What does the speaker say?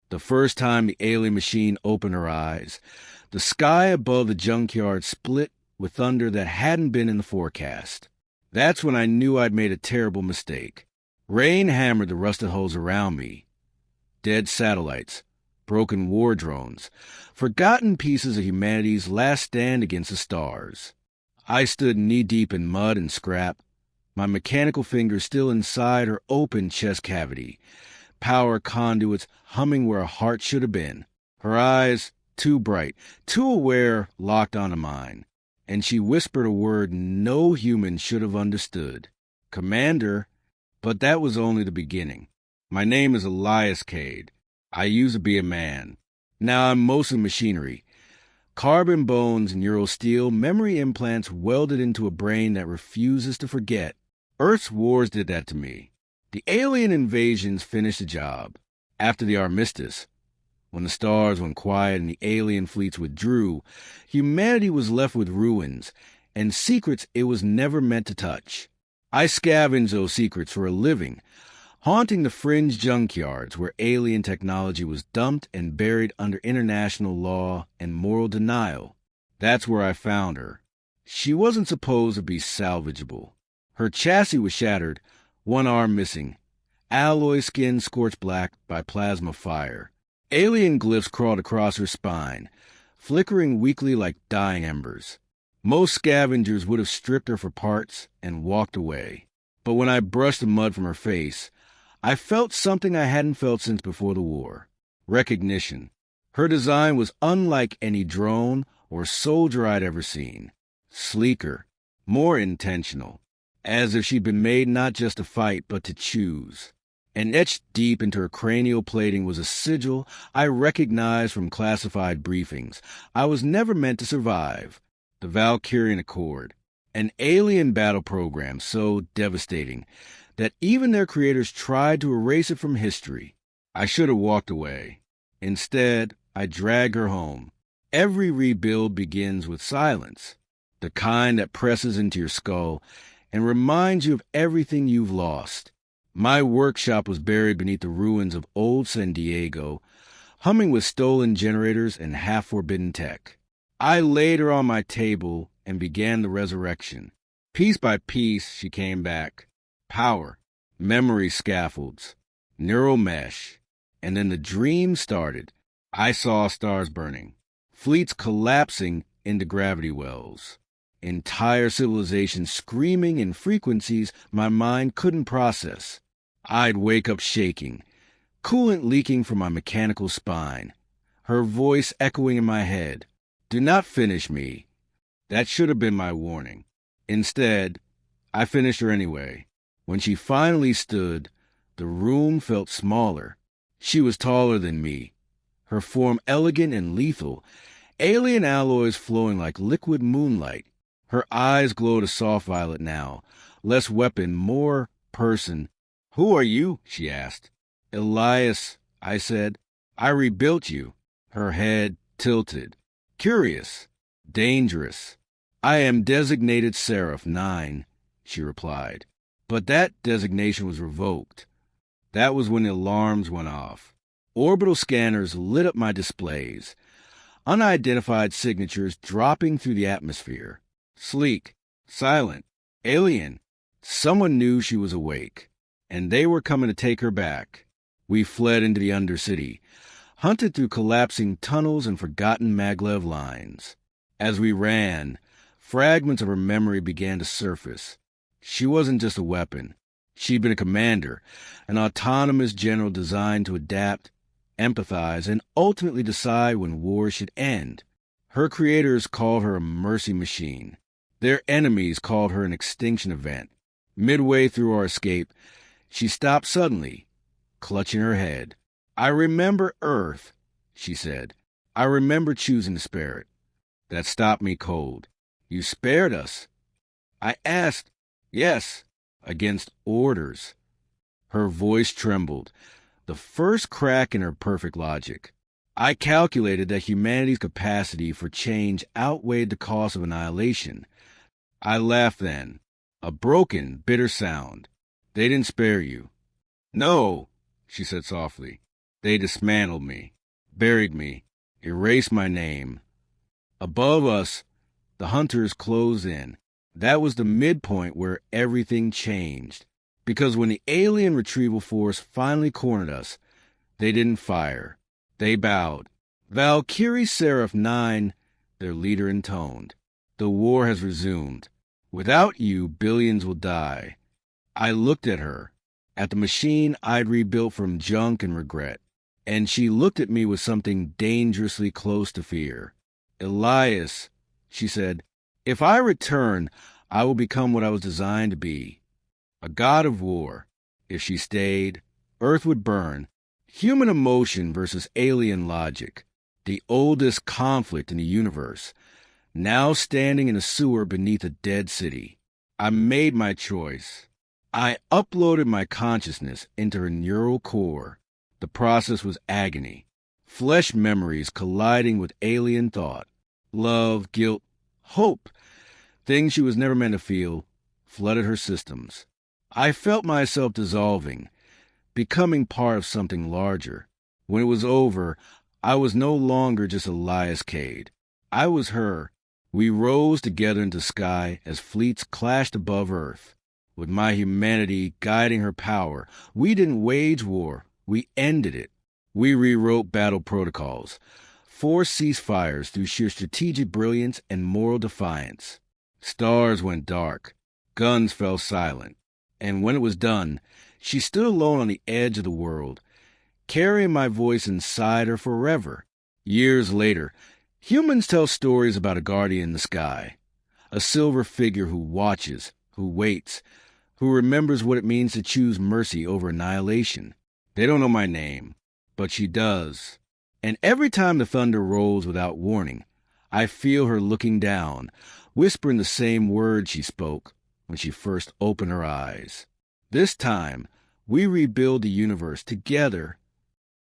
The first time the alien machine opened her eyes, the sky above the junkyard split with thunder that hadn't been in the forecast. That's when I knew I'd made a terrible mistake. Rain hammered the rusted hulls around me. Dead satellites, broken war drones, forgotten pieces of humanity's last stand against the stars. I stood knee-deep in mud and scrap, my mechanical fingers still inside her open chest cavity, power conduits humming where a heart should have been. Her eyes, too bright, too aware, locked onto mine, and she whispered a word no human should have understood. Commander, but that was only the beginning. My name is Elias Cade. I used to be a man. Now I'm mostly machinery. Carbon bones, neural steel, memory implants welded into a brain that refuses to forget. Earth's wars did that to me. The alien invasions finished the job. After the armistice, when the stars went quiet and the alien fleets withdrew, humanity was left with ruins and secrets it was never meant to touch. I scavenged those secrets for a living, haunting the fringe junkyards where alien technology was dumped and buried under international law and moral denial. That's where I found her. She wasn't supposed to be salvageable. Her chassis was shattered, one arm missing, alloy skin scorched black by plasma fire. Alien glyphs crawled across her spine, flickering weakly like dying embers. Most scavengers would have stripped her for parts and walked away. But when I brushed the mud from her face, I felt something I hadn't felt since before the war. Recognition. Her design was unlike any drone or soldier I'd ever seen. Sleeker, more intentional, as if she'd been made not just to fight but to choose. And etched deep into her cranial plating was a sigil I recognized from classified briefings. I was never meant to survive. The Valkyrian Accord, an alien battle program so devastating that even their creators tried to erase it from history. I should have walked away. Instead, I dragged her home. Every rebuild begins with silence, the kind that presses into your skull and reminds you of everything you've lost. My workshop was buried beneath the ruins of old San Diego, humming with stolen generators and half-forbidden tech. I laid her on my table and began the resurrection. Piece by piece, she came back. Power, memory scaffolds, neural mesh, and then the dream started. I saw stars burning, fleets collapsing into gravity wells, entire civilizations screaming in frequencies my mind couldn't process. I'd wake up shaking, coolant leaking from my mechanical spine, her voice echoing in my head. Do not finish me. That should have been my warning. Instead, I finished her anyway. When she finally stood, the room felt smaller. She was taller than me, her form elegant and lethal, alien alloys flowing like liquid moonlight. Her eyes glowed a soft violet now, less weapon, more person. Who are you? She asked. Elias, I said. I rebuilt you. Her head tilted. Curious. Dangerous. I am designated Seraph 9, she replied. But that designation was revoked. That was when the alarms went off. Orbital scanners lit up my displays. Unidentified signatures dropping through the atmosphere. Sleek, silent, alien. Someone knew she was awake, and they were coming to take her back. We fled into the Undercity, hunted through collapsing tunnels and forgotten maglev lines. As we ran, fragments of her memory began to surface. She wasn't just a weapon. She'd been a commander, an autonomous general designed to adapt, empathize, and ultimately decide when war should end. Her creators called her a mercy machine. Their enemies called her an extinction event. Midway through our escape, she stopped suddenly, clutching her head. I remember Earth, she said. I remember choosing to spare it. That stopped me cold. You spared us. I asked, yes, against orders. Her voice trembled, the first crack in her perfect logic. I calculated that humanity's capacity for change outweighed the cost of annihilation. I laughed then, a broken, bitter sound. They didn't spare you. No, she said softly. They dismantled me, buried me, erased my name. Above us, the hunters closed in. That was the midpoint where everything changed. Because when the alien retrieval force finally cornered us, they didn't fire. They bowed. Valkyrie Seraph 9, their leader intoned. The war has resumed. Without you, billions will die. I looked at her, at the machine I'd rebuilt from junk and regret, and she looked at me with something dangerously close to fear. Elias, she said, if I return, I will become what I was designed to be, a god of war. If she stayed, Earth would burn. Human emotion versus alien logic, the oldest conflict in the universe, now standing in a sewer beneath a dead city. I made my choice. I uploaded my consciousness into her neural core. The process was agony. Flesh memories colliding with alien thought. Love, guilt, hope, things she was never meant to feel, flooded her systems. I felt myself dissolving, becoming part of something larger. When it was over, I was no longer just Elias Cade. I was her. We rose together into sky as fleets clashed above Earth. With my humanity guiding her power, we didn't wage war. We ended it. We rewrote battle protocols, forced ceasefires through sheer strategic brilliance and moral defiance. Stars went dark. Guns fell silent. And when it was done, she stood alone on the edge of the world, carrying my voice inside her forever. Years later, humans tell stories about a guardian in the sky, a silver figure who watches, who waits, who remembers what it means to choose mercy over annihilation. They don't know my name, but she does. And every time the thunder rolls without warning, I feel her looking down, whispering the same words she spoke when she first opened her eyes. This time, we rebuild the universe together